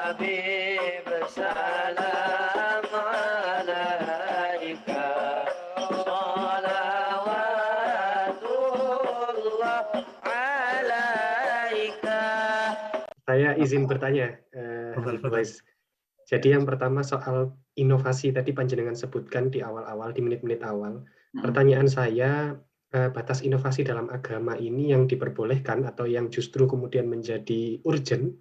Habib salam alaika salawatullah alaika. Saya izin bertanya, Habib Wais. Jadi yang pertama soal inovasi tadi panjenengan sebutkan di awal-awal, di menit-menit awal. Pertanyaan saya, batas inovasi dalam agama ini yang diperbolehkan atau yang justru kemudian menjadi urgent,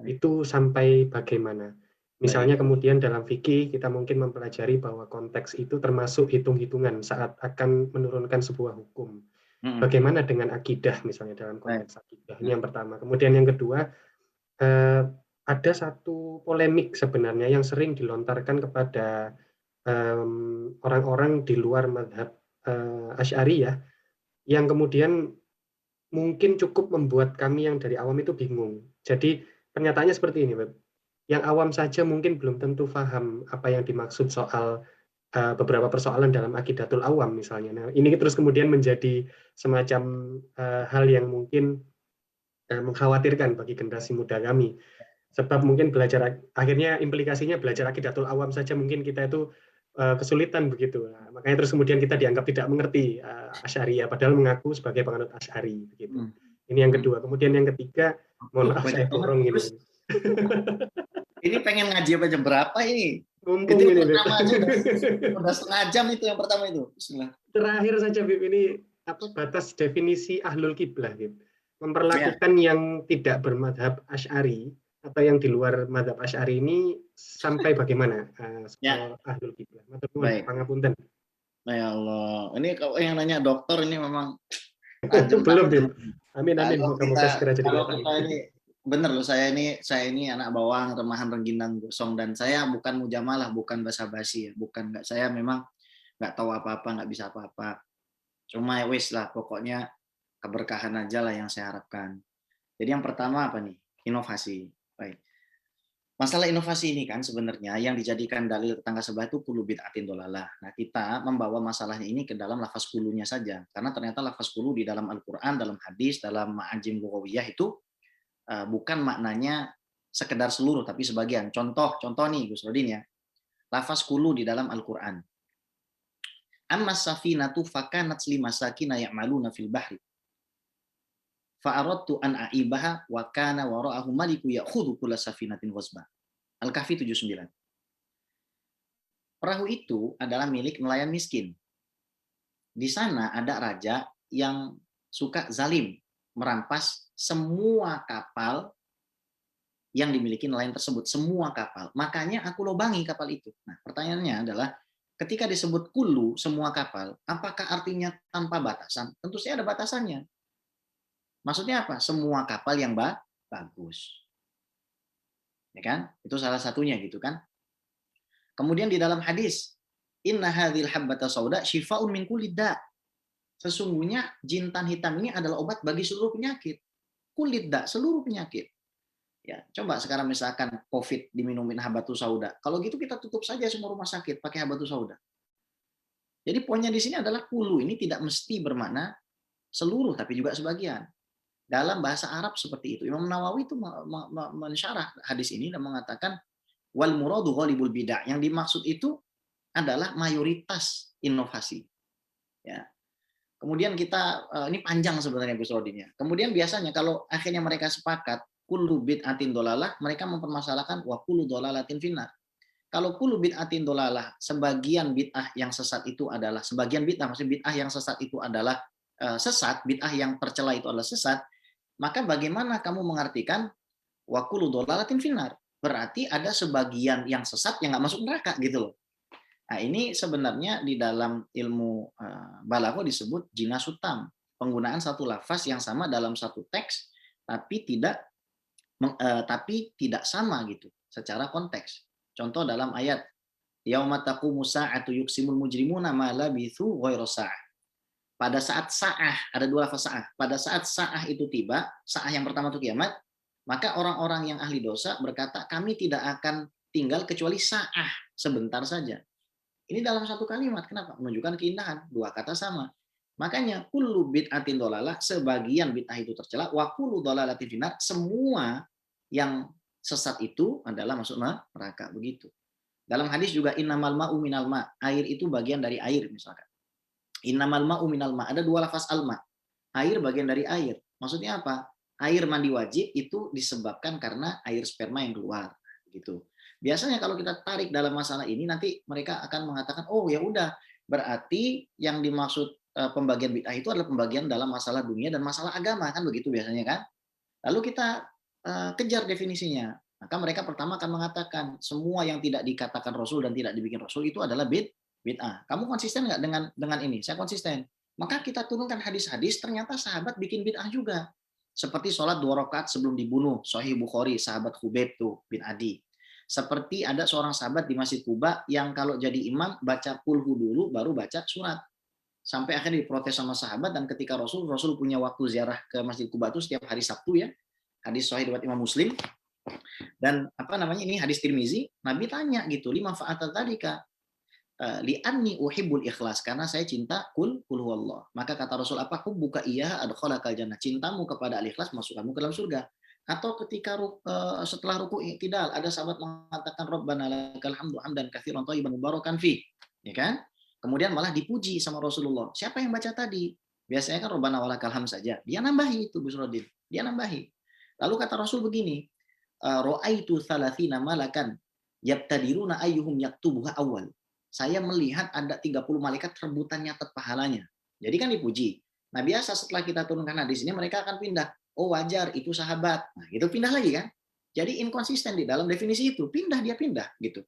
itu sampai bagaimana? Misalnya kemudian dalam fikih kita mungkin mempelajari bahwa konteks itu termasuk hitung-hitungan saat akan menurunkan sebuah hukum. Bagaimana dengan akidah misalnya dalam konteks akidah? Ini yang pertama. Kemudian yang kedua, ada satu polemik sebenarnya yang sering dilontarkan kepada orang-orang di luar mazhab Asy'ariyah yang kemudian mungkin cukup membuat kami yang dari awam itu bingung. Jadi pernyataannya seperti ini, Web. Yang awam saja mungkin belum tentu paham apa yang dimaksud soal beberapa persoalan dalam akidatul awam misalnya. Nah, ini terus kemudian menjadi semacam hal yang mungkin mengkhawatirkan bagi generasi muda kami. Sebab mungkin belajar, akhirnya implikasinya belajar akidatul awam saja mungkin kita itu kesulitan begitu. Nah, makanya terus kemudian kita dianggap tidak mengerti Asy'ariyah, padahal mengaku sebagai penganut Asy'ari. Begitu. Ini yang kedua. Kemudian yang ketiga, mohon maaf saya borong ini. Ini pengen ngaji apa jam berapa ini? Mumpung itu ini, pertama aja udah setengah jam itu yang pertama itu. Bismillah. Terakhir saja, Bib, ini apa batas definisi ahlul kiblah, Bib. Memperlakukan yang tidak bermadhab Asy'ari atau yang di luar madhab Asy'ari ini sampai bagaimana soal ahlul kiblah? Baik. Pangapunten. Ya Allah, ini kalau yang nanya dokter ini memang belum, Bib. Amin amin, moga-moga segera jadi kenyataan. Kita ini bener loh, saya ini anak bawang, remahan rengginang gosong, dan saya bukan mujamalah, bukan basa-basi ya, bukan, nggak, saya memang nggak tahu apa-apa, nggak bisa apa-apa. Cuma ya wis lah, pokoknya keberkahan aja lah yang saya harapkan. Jadi yang pertama apa nih? Inovasi. Baik. Masalah inovasi ini kan sebenarnya yang dijadikan dalil tetangga sebelah itu kulu bid'atin dolalah. Nah, kita membawa masalahnya ini ke dalam lafaz kulunya saja. Karena ternyata lafaz kulu di dalam Al-Quran, dalam hadis, dalam ma'ajim lughawiyah itu bukan maknanya sekedar seluruh, tapi sebagian. Contoh nih Gus Rodin ya. Lafaz kulu di dalam Al-Quran. Amma safinatu fakanat limasakina ya'maluna fil bahri. Fa'aradtu an a'ibaha wa kana wara'ahu maliku ya'khudhu kulla safinatin ghasba. Al-Kahfi 79. Perahu itu adalah milik nelayan miskin. Di sana ada raja yang suka zalim, merampas semua kapal yang dimiliki nelayan tersebut, semua kapal. Makanya aku lobangi kapal itu. Nah, pertanyaannya adalah ketika disebut kulu semua kapal, apakah artinya tanpa batasan? Tentu saja ada batasannya. Maksudnya apa? Semua kapal yang bagus. Ya kan? Itu salah satunya gitu kan. Kemudian di dalam hadis, inna hadhil habbata sauda shifaa'un min kulli da'. Sesungguhnya jintan hitam ini adalah obat bagi seluruh penyakit. Kulit da, seluruh penyakit. Ya, coba sekarang misalkan COVID diminumin habatus sauda. Kalau gitu kita tutup saja semua rumah sakit pakai habatus sauda. Jadi poinnya di sini adalah kulu ini tidak mesti bermakna seluruh, tapi juga sebagian. Dalam bahasa Arab seperti itu. Imam Nawawi itu mensyarah hadis ini dan mengatakan wal muradu ghalibul bid'ah. Yang dimaksud itu adalah mayoritas inovasi. Ya. Kemudian kita ini panjang sebenarnya Gus Rodin ya. Kemudian biasanya kalau akhirnya mereka sepakat kullu bid'atin dolalah, mereka mempermasalahkan wa kullu dolalatin finnar. Kalau kullu bid'atin dolalah, sebagian bid'ah yang sesat itu adalah sebagian bid'ah, maksudnya bid'ah yang sesat itu adalah sesat, bid'ah yang tercela itu adalah sesat, maka bagaimana kamu mengartikan wa kullu dolalatin finnar? Berarti ada sebagian yang sesat yang nggak masuk neraka gitu loh. Nah, ini sebenarnya di dalam ilmu balaghah disebut jinasutam, penggunaan satu lafaz yang sama dalam satu teks tapi tidak sama gitu secara konteks. Contoh dalam ayat yauma taqumu sa'atu yuqsimul mujrimuna ma labithu ghairu sa'ah. Pada saat sa'ah, ada dua lafaz sa'ah. Pada saat sa'ah itu tiba, sa'ah yang pertama itu kiamat, maka orang-orang yang ahli dosa berkata, kami tidak akan tinggal kecuali sa'ah, sebentar saja. Ini dalam satu kalimat. Kenapa? Menunjukkan keindahan. Dua kata sama. Makanya kullu bid'atin dolalah, sebagian bid'ah itu tercela, wa kullu dolalatin finnar, semua yang sesat itu adalah masuk neraka, begitu. Dalam hadis juga innamal ma'u minal ma', air itu bagian dari air misalkan. Innamal ma'u minal ma', ada dua lafaz alma. Air bagian dari air. Maksudnya apa? Air mandi wajib itu disebabkan karena air sperma yang keluar, gitu. Biasanya kalau kita tarik dalam masalah ini nanti mereka akan mengatakan, "Oh, ya udah, berarti yang dimaksud pembagian bid'ah itu adalah pembagian dalam masalah dunia dan masalah agama," kan begitu biasanya kan? Lalu kita kejar definisinya. Maka mereka pertama akan mengatakan semua yang tidak dikatakan Rasul dan tidak dibikin Rasul itu adalah bid'ah. Kamu konsisten nggak dengan ini? Saya konsisten. Maka kita turunkan hadis-hadis, ternyata sahabat bikin bid'ah juga. Seperti sholat 2 rakaat sebelum dibunuh, Sahih Bukhari, sahabat Khubayb tuh bin Adi. Seperti ada seorang sahabat di Masjid Kuba yang kalau jadi imam baca kulhu dulu baru baca surat. Sampai akhirnya diprotes sama sahabat, dan ketika Rasul punya waktu ziarah ke Masjid Kuba itu setiap hari Sabtu ya. Hadis sahih riwayat Imam Muslim. Dan apa namanya, ini hadis Tirmizi, Nabi tanya gitu, lima fa'ata tadika, li'anni uhibbul ikhlas, karena saya cinta kul huwallah. Maka kata Rasul, apa hubbuka iya adkhalakal jannah, cintamu kepada al-ikhlas masuk kamu ke dalam surga. Atau ketika setelah ruku i'tidal, ada sahabat mengatakan Rabbana lakal hamdu hamdan katsiran thayyiban mubarakan fi, ya kan? Kemudian malah dipuji sama Rasulullah. Siapa yang baca tadi? Biasanya kan Rabbana walakal hamd saja. Dia nambahi itu Busrodin. Dia nambahi. Lalu kata Rasul begini, ra'aitu thalathina malakan yabtadiruna ayyuhum yaktubuha awal. Saya melihat ada 30 malaikat rebutan nyatet pahalanya. Jadi kan dipuji. Nah, biasa setelah kita turunkan hadis ini mereka akan pindah. Oh, wajar, itu sahabat. Nah, itu pindah lagi kan? Jadi inkonsisten di dalam definisi itu. Pindah gitu.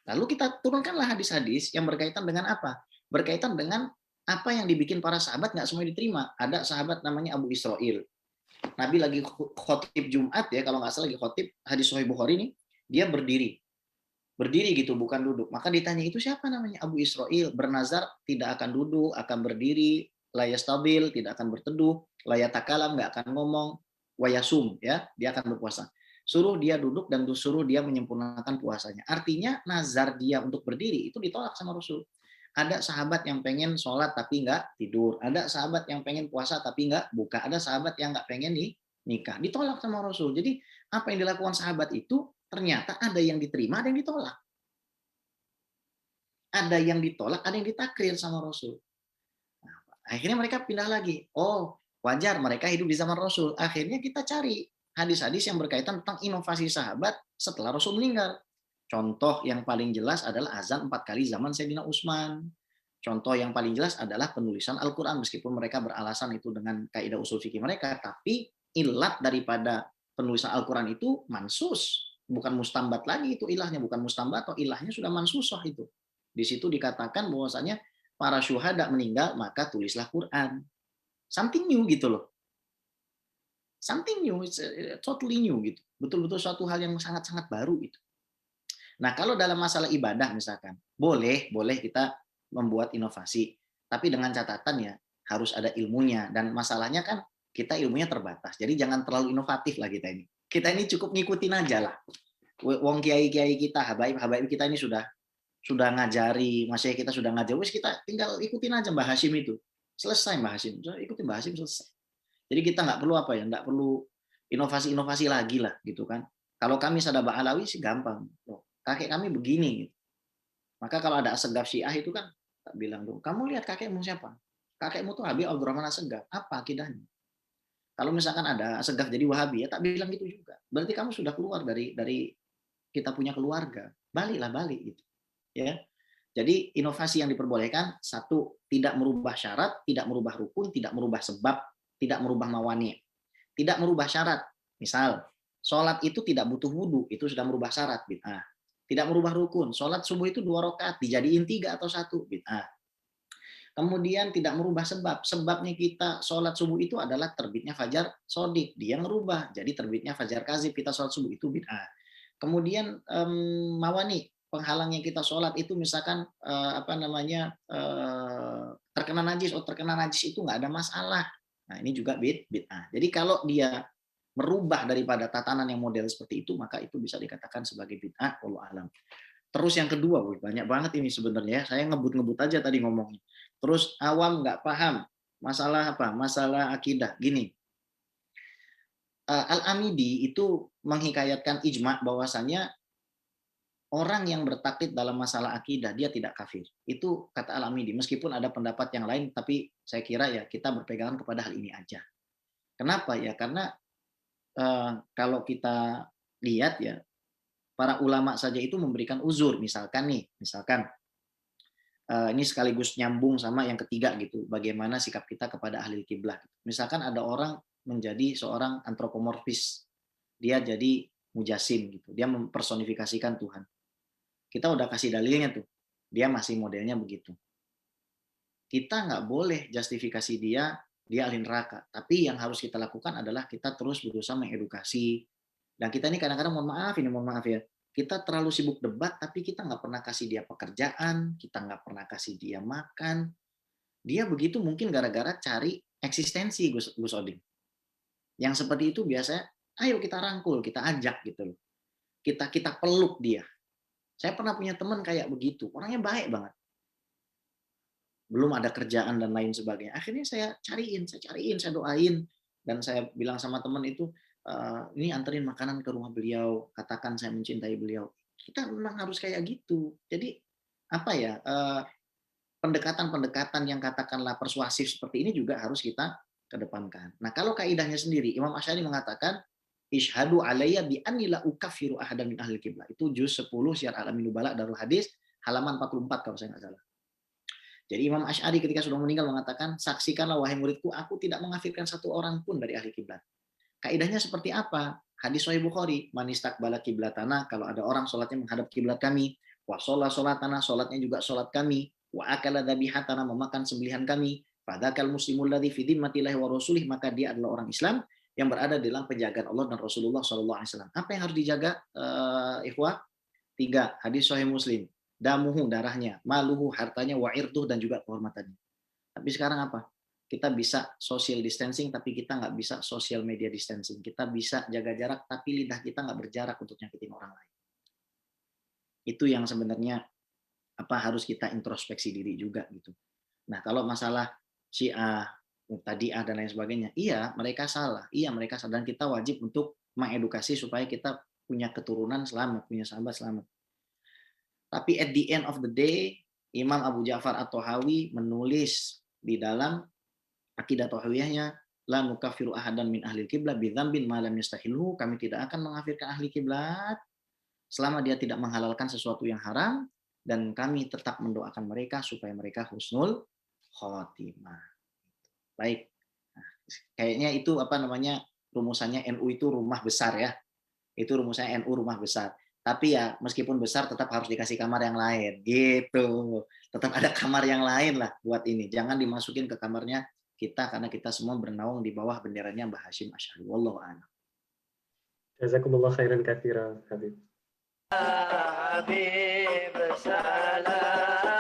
Lalu kita turunkanlah hadis-hadis yang berkaitan dengan apa? Berkaitan dengan apa yang dibikin para sahabat nggak semua diterima. Ada sahabat namanya Abu Israil. Nabi lagi khotib Jumat ya, kalau nggak salah lagi khotib, hadis Sahih Bukhari ini, dia berdiri gitu, bukan duduk. Maka ditanya, itu siapa namanya? Abu Israil, bernazar tidak akan duduk, akan berdiri, layas stabil, tidak akan berteduh, layatakalam, nggak akan ngomong, wayasum, ya, dia akan berpuasa. Suruh dia duduk dan suruh dia menyempurnakan puasanya. Artinya nazar dia untuk berdiri itu ditolak sama Rasul. Ada sahabat yang pengen sholat tapi nggak tidur. Ada sahabat yang pengen puasa tapi nggak buka. Ada sahabat yang nggak pengen nikah. Ditolak sama Rasul. Jadi apa yang dilakukan sahabat itu ternyata ada yang diterima, ada yang ditolak. Ada yang ditolak, ada yang ditakrir sama Rasul. Nah, akhirnya mereka pindah lagi. Oh, wajar mereka hidup di zaman Rasul. Akhirnya kita cari hadis-hadis yang berkaitan tentang inovasi sahabat setelah Rasul meninggal. Contoh yang paling jelas adalah azan 4 kali zaman Sayyidina Utsman. Contoh yang paling jelas adalah penulisan Al-Quran, meskipun mereka beralasan itu dengan kaidah usul fikih mereka, tapi ilat daripada penulisan Al-Quran itu mansus, bukan mustambat lagi itu ilahnya, bukan mustambat atau ilahnya sudah mansusoh itu. Di situ dikatakan bahwasanya para syuhada meninggal, maka tulislah Quran. Something new gitu loh. Something new, it's totally new gitu. Betul-betul suatu hal yang sangat-sangat baru itu. Nah, kalau dalam masalah ibadah misalkan, boleh kita membuat inovasi, tapi dengan catatan ya harus ada ilmunya, dan masalahnya kan kita ilmunya terbatas. Jadi jangan terlalu inovatif lah kita ini. Kita ini cukup ngikutin aja lah. Wong kiai-kiai kita, habaib kita ini sudah ngajari, masih kita sudah ngajari, wis kita tinggal ikutin aja Mbah Hashim itu. Selesai Mbah Hashim, ikutin Mbah Hashim selesai. Jadi kita nggak perlu nggak perlu inovasi-inovasi lagi lah gitu kan. Kalau kami Sadaba Alawi sih gampang. Loh, kakek kami begini. Maka kalau ada Asegaf Syiah itu kan tak bilang dong, kamu lihat kakekmu siapa? Kakekmu tuh Habib Abdurrahman Asegaf. Apa akidahnya? Kalau misalkan ada Asegaf jadi Wahabi ya tak bilang gitu juga. Berarti kamu sudah keluar dari kita punya keluarga. Balik gitu. Ya. Jadi inovasi yang diperbolehkan, satu, tidak merubah syarat, tidak merubah rukun, tidak merubah sebab, tidak merubah mawani. Tidak merubah syarat. Misal, sholat itu tidak butuh wudhu, itu sudah merubah syarat, bid'ah. Tidak merubah rukun, sholat subuh itu 2 rakaat, dijadiin 3 atau 1, bid'ah. Kemudian tidak merubah sebab, sebabnya kita sholat subuh itu adalah terbitnya fajar sodik, dia merubah, jadi terbitnya fajar kazib, kita sholat subuh itu bid'ah. Kemudian mawani, penghalangnya kita sholat itu misalkan terkena najis, terkena najis itu nggak ada masalah. Nah, ini juga bid'ah. Jadi kalau dia merubah daripada tatanan yang model seperti itu, maka itu bisa dikatakan sebagai bid'ah, wallahu alam. Terus yang kedua, banyak banget ini sebenarnya. Saya ngebut-ngebut aja tadi ngomongnya. Terus awam nggak paham masalah apa? Masalah akidah. Gini, Al-Amidi itu menghikayatkan ijma bahwasanya orang yang bertaklid dalam masalah akidah dia tidak kafir. Itu kata Al-Amidi. Meskipun ada pendapat yang lain, tapi saya kira ya kita berpegangan kepada hal ini aja. Kenapa ya? Karena kalau kita lihat ya, para ulama saja itu memberikan uzur. Misalkan ini sekaligus nyambung sama yang ketiga gitu. Bagaimana sikap kita kepada ahli kiblat. Misalkan ada orang menjadi seorang antropomorfis, dia jadi mujasim gitu. Dia mempersonifikasikan Tuhan. Kita udah kasih dalilnya tuh. Dia masih modelnya begitu. Kita nggak boleh justifikasi dia ahli neraka. Tapi yang harus kita lakukan adalah kita terus berusaha mengedukasi. Dan kita ini kadang-kadang mohon maaf ya. Kita terlalu sibuk debat, tapi kita nggak pernah kasih dia pekerjaan, kita nggak pernah kasih dia makan. Dia begitu mungkin gara-gara cari eksistensi, Gus Odin. Yang seperti itu biasanya, ayo kita rangkul, kita ajak gitu loh. Kita peluk dia. Saya pernah punya teman kayak begitu, orangnya baik banget. Belum ada kerjaan dan lain sebagainya. Akhirnya saya cariin, saya doain, dan saya bilang sama teman itu, ini anterin makanan ke rumah beliau, katakan saya mencintai beliau. Kita memang harus kayak gitu. Jadi apa ya, pendekatan-pendekatan yang katakanlah persuasif seperti ini juga harus kita kedepankan. Nah, kalau kaidahnya sendiri, Imam Asy'ari mengatakan, Ishhadu alayya bi anni la ukaffiru ahadan min ahli qiblah. Itu juz 10 Syiar Alamin Nubala Darul Hadis halaman 44 kalau saya nggak salah. Jadi Imam Asy'ari ketika sudah meninggal mengatakan, saksikanlah wahai muridku, aku tidak mengkafirkan satu orang pun dari ahli kiblat. Kaidahnya seperti apa? Hadis Sahih Bukhari, man istaqbala qiblatana, kalau ada orang sholatnya menghadap kiblat kami, wa sholat sholatana, sholatnya juga sholat kami, wa akala dhabihatana, memakan sembelihan kami, fadzakal muslimul ladzi fi dhimmatillahi wa rasulih, maka dia adalah orang Islam yang berada dalam penjagaan Allah dan Rasulullah sallallahu alaihi wasallam. Apa yang harus dijaga, ikhwah? 3, hadis Sahih Muslim. Damuhu, darahnya, maluhu, hartanya, wa irduh, dan juga kehormatannya. Tapi sekarang apa? Kita bisa social distancing, tapi kita nggak bisa social media distancing. Kita bisa jaga jarak, tapi lidah kita nggak berjarak untuk nyakitin orang lain. Itu yang sebenarnya harus kita introspeksi diri juga gitu. Nah, kalau masalah Syiah, Mu'tadi'ah dan lain sebagainya, iya mereka salah, dan kita wajib untuk mengedukasi supaya kita punya keturunan selamat, punya sahabat selamat. Tapi at the end of the day, Imam Abu Ja'far At-Tahawi menulis di dalam akidah tauhidiyahnya, la nukaffiru ahadan min ahli kiblat bi dzambin ma lam yastahilhu, kami tidak akan mengkafirkan ahli kiblat selama dia tidak menghalalkan sesuatu yang haram, dan kami tetap mendoakan mereka supaya mereka husnul khotimah. Baik. Nah, kayaknya itu rumusannya NU itu rumah besar ya. Itu rumusnya NU rumah besar. Tapi ya meskipun besar tetap harus dikasih kamar yang lain gitu. Tetap ada kamar yang lain lah buat ini. Jangan dimasukin ke kamarnya kita karena kita semua bernaung di bawah benderanya Mbah Hasyim Asy'ari. Wallahu a'lam. Jazakumullah khairan katsira, Habib. Habib salam